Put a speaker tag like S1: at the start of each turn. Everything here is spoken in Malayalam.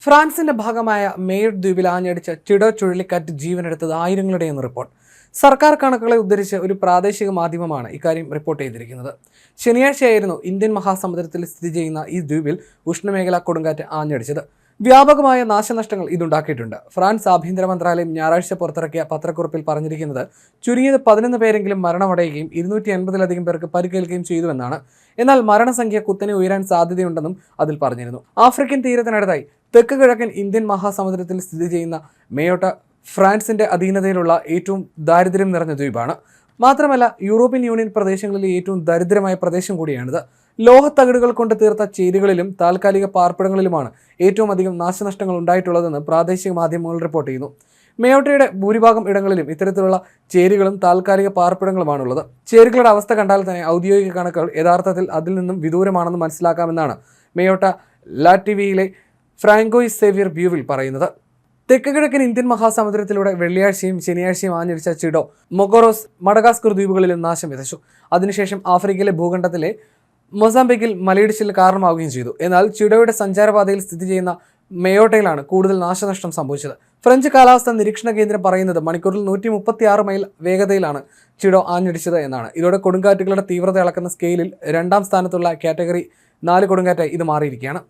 S1: ഫ്രാൻസിന്റെ ഭാഗമായ മേയർ ദ്വീപിൽ ആഞ്ഞടിച്ച ചിഡോ ചുഴലിക്കാറ്റ് ജീവനെടുത്തത് ആയിരങ്ങളുടെയെന്ന് റിപ്പോർട്ട്. സർക്കാർ കണക്കുകളെ ഉദ്ധരിച്ച് ഒരു പ്രാദേശിക മാധ്യമമാണ് ഇക്കാര്യം റിപ്പോർട്ട് ചെയ്തിരിക്കുന്നത്. ശനിയാഴ്ചയായിരുന്നു ഇന്ത്യൻ മഹാസമുദ്രത്തിൽ സ്ഥിതി ചെയ്യുന്ന ഈ ദ്വീപിൽ ഉഷ്ണമേഖലാ കൊടുങ്കാറ്റ് ആഞ്ഞടിച്ചത്. വ്യാപകമായ നാശനഷ്ടങ്ങൾ ഇതുണ്ടാക്കിയിട്ടുണ്ട്. ഫ്രാൻസ് ആഭ്യന്തര മന്ത്രാലയം ഞായറാഴ്ച പുറത്തിറക്കിയ പത്രക്കുറിപ്പിൽ പറഞ്ഞിരിക്കുന്നത് ചുരുങ്ങിയത് 11 പേരെങ്കിലും മരണമടയുകയും 280-ലധികം പേർക്ക് പരിക്കേൽക്കുകയും ചെയ്തുവെന്നാണ്. എന്നാൽ മരണസംഖ്യ കുത്തനെ ഉയരാൻ സാധ്യതയുണ്ടെന്നും അതിൽ പറഞ്ഞിരുന്നു. ആഫ്രിക്കൻ തീരത്തിനടുത്തായി തെക്ക് കിഴക്കൻ ഇന്ത്യൻ മഹാസമുദ്രത്തിൽ സ്ഥിതി ചെയ്യുന്ന മേയോട്ട ഫ്രാൻസിന്റെ അധീനതയിലുള്ള ഏറ്റവും ദാരിദ്ര്യം നിറഞ്ഞ ദ്വീപാണ്. മാത്രമല്ല യൂറോപ്യൻ യൂണിയൻ പ്രദേശങ്ങളിലെ ഏറ്റവും ദരിദ്രമായ പ്രദേശം കൂടിയാണിത്. ലോഹത്തകിടുകൾ കൊണ്ട് തീർത്ത ചേരികളിലും താൽക്കാലിക പാർപ്പിടങ്ങളിലുമാണ് ഏറ്റവും അധികം നാശനഷ്ടങ്ങൾ ഉണ്ടായിട്ടുള്ളതെന്ന് പ്രാദേശിക മാധ്യമങ്ങൾ റിപ്പോർട്ട് ചെയ്യുന്നു. മേയോട്ടയുടെ ഭൂരിഭാഗം ഇടങ്ങളിലും ഇത്തരത്തിലുള്ള ചേരികളും താൽക്കാലിക പാർപ്പിടങ്ങളുമാണുള്ളത്. ചേരികളുടെ അവസ്ഥ കണ്ടാൽ തന്നെ ഔദ്യോഗിക കണക്കുകൾ യഥാർത്ഥത്തിൽ അതിൽ നിന്നും വിദൂരമാണെന്ന് മനസ്സിലാക്കാമെന്നാണ് മേയോട്ട ലാറ്റിവിയിലെ ഫ്രാങ്കോയിസ് സേവിയർ ബ്യൂവിൽ പറയുന്നത്. തെക്ക് കിഴക്കൻ ഇന്ത്യൻ മഹാസമുദ്രത്തിലൂടെ വെള്ളിയാഴ്ചയും ശനിയാഴ്ചയും ആഞ്ഞടിച്ച ചിഡോ മൊഗോറോസ്, മഡഗാസ്കർ ദ്വീപുകളിലും നാശം വിതച്ചു. അതിനുശേഷം ആഫ്രിക്കയിലെ ഭൂഖണ്ഡത്തിലെ മൊസാംബിക്കിൽ മലയിടിച്ചിൽ കാരണമാവുകയും ചെയ്തു. എന്നാൽ ചിഡോയുടെ സഞ്ചാരപാതയിൽ സ്ഥിതി ചെയ്യുന്ന മേയോട്ടയിലാണ് കൂടുതൽ നാശനഷ്ടം സംഭവിച്ചത്. ഫ്രഞ്ച് കാലാവസ്ഥാ നിരീക്ഷണ കേന്ദ്രം പറയുന്നത് മണിക്കൂറിൽ 136 മൈൽ വേഗതയിലാണ് ചിഡോ ആഞ്ഞടിച്ചത് എന്നാണ്. ഇതോടെ കൊടുങ്കാറ്റുകളുടെ തീവ്രത അളക്കുന്ന സ്കെയിലിൽ 2ാം സ്ഥാനത്തുള്ള കാറ്റഗറി 4 കൊടുങ്കാറ്റായി ഇത് മാറിയിരിക്കുകയാണ്.